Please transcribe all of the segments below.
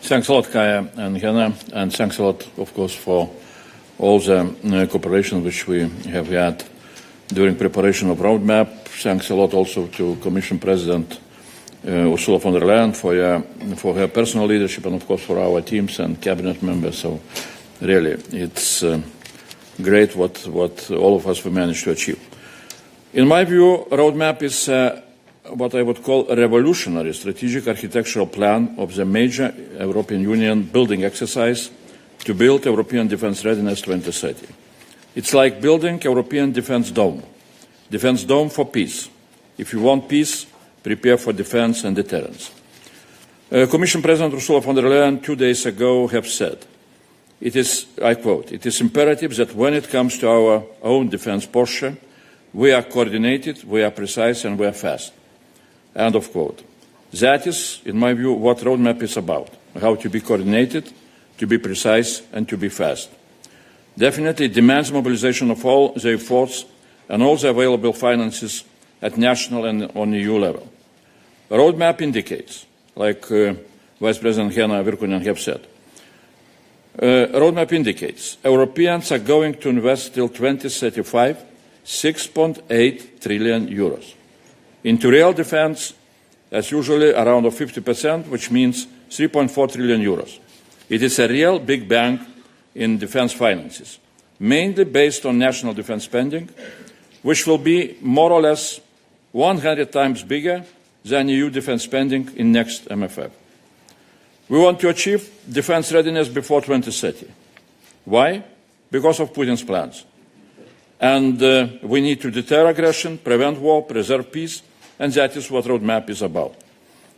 Thanks a lot, Kaya and Hannah, and thanks a lot, of course, for all the cooperation which we have had during preparation of roadmap. Thanks a lot also to Commission President Ursula von der Leyen for her personal leadership, and of course for our teams and cabinet members. So really, it's great what all of us have managed to achieve. In my view, roadmap is what I would call a revolutionary strategic architectural plan of the major European Union building exercise to build European Defence Readiness 2030. It's like building European Defence Dome for peace. If you want peace, prepare for defence and deterrence. Commission President Ursula von der Leyen 2 days ago have said, it is, I quote, "It is imperative that when it comes to our own defence posture, we are coordinated, we are precise, and we are fast." End of quote. That is, in my view, what roadmap is about, how to be coordinated, to be precise, and to be fast. Definitely it demands mobilisation of all the efforts and all the available finances at national and on EU level. The roadmap indicates, like Vice President Hanna Virkkunen have said, roadmap indicates Europeans are going to invest till 2035 6.8 trillion euros. Into real defence, as usually around 50%, which means 3.4 trillion euros. It is a real big bang in defence finances, mainly based on national defence spending, which will be more or less 100 times bigger than EU defence spending in next MFF. We want to achieve defence readiness before 2030. Why? Because of Putin's plans. And we need to deter aggression, prevent war, preserve peace, and that is what roadmap is about.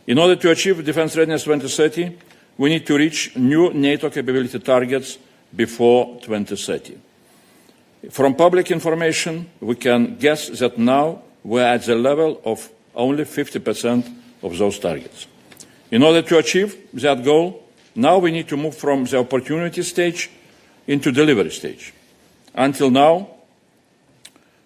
In order to achieve defence readiness 2030, we need to reach new NATO capability targets before 2030. From public information, we can guess that now we are at the level of only 50% of those targets. In order to achieve that goal, now we need to move from the opportunity stage into delivery stage. Until now,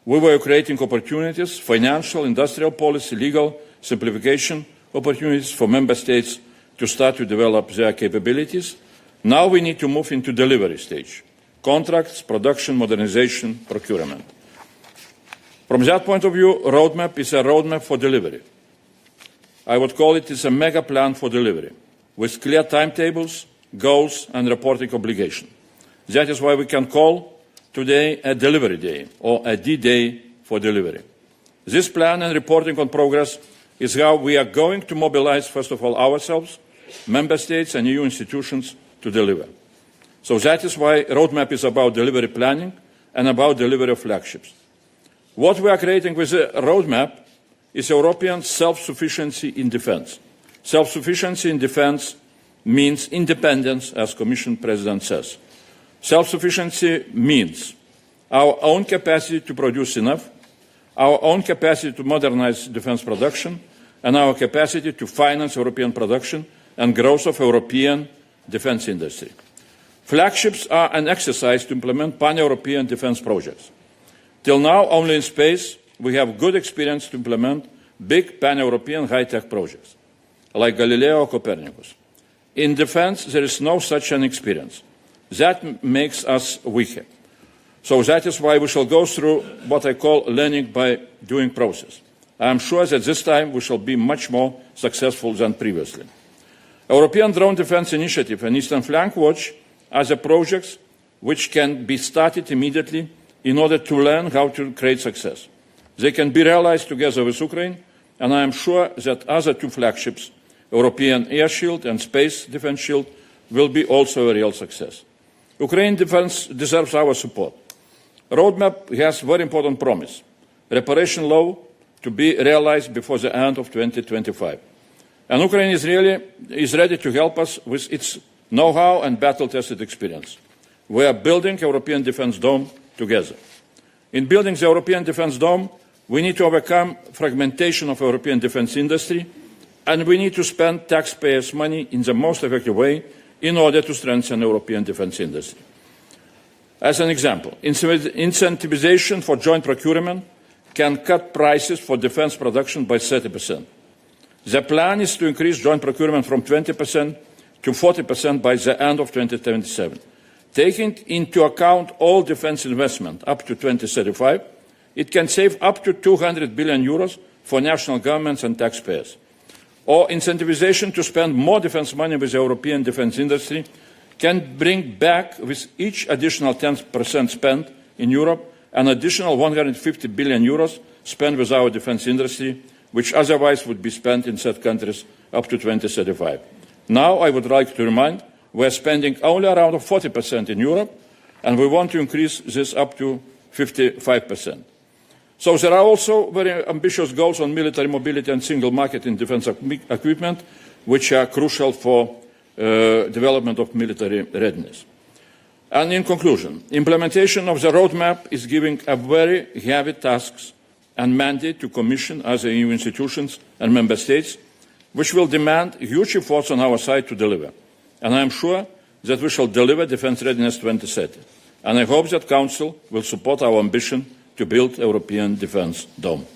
we were creating opportunities, financial, industrial policy, legal, simplification opportunities for member states to start to develop their capabilities. Now we need to move into delivery stage. Contracts, production, modernization, procurement. From that point of view, roadmap is a roadmap for delivery. I would call it a mega plan for delivery, with clear timetables, goals, and reporting obligation. That is why we can call today a delivery day, or a D-Day for delivery. This plan and reporting on progress is how we are going to mobilise, first of all, ourselves, member states and EU institutions to deliver. So that is why roadmap is about delivery planning and about delivery of flagships. What we are creating with the roadmap is European self-sufficiency in defence. Self-sufficiency in defence means independence, as Commission President says. Self-sufficiency means our own capacity to produce enough, our own capacity to modernise defence production, and our capacity to finance European production and growth of European defence industry. Flagships are an exercise to implement pan-European defence projects. Till now, only in space, we have good experience to implement big pan-European high-tech projects, like Galileo or Copernicus. In defence, there is no such an experience. That makes us weaker. So that is why we shall go through what I call learning by doing process. I am sure that this time we shall be much more successful than previously. European Drone Defence Initiative and Eastern Flank Watch are the projects which can be started immediately in order to learn how to create success. They can be realised together with Ukraine, and I am sure that other two flagships, European Air Shield and Space Defence Shield, will be also a real success. Ukraine defence deserves our support. Roadmap has a very important promise. Reparation law to be realised before the end of 2025. And Ukraine is ready to help us with its know-how and battle-tested experience. We are building European Defence Dome together. In building the European Defence Dome, we need to overcome fragmentation of European defence industry, and we need to spend taxpayers' money in the most effective way in order to strengthen European defence industry. As an example, incentivization for joint procurement can cut prices for defence production by 30%. The plan is to increase joint procurement from 20% to 40% by the end of 2027. Taking into account all defence investment up to 2035, it can save up to 200 billion euros for national governments and taxpayers. Or incentivization to spend more defence money with the European defence industry can bring back, with each additional 10% spent in Europe, an additional 150 billion euros spent with our defence industry, which otherwise would be spent in third countries up to 2035. Now, I would like to remind, we are spending only around 40% in Europe, and we want to increase this up to 55%. So there are also very ambitious goals on military mobility and single market in defence equipment, which are crucial for development of military readiness. And in conclusion, implementation of the roadmap is giving a very heavy tasks and mandate to Commission, other EU institutions and Member States, which will demand huge efforts on our side to deliver. And I am sure that we shall deliver Defence Readiness 2030. And I hope that Council will support our ambition to build European Defence Dome.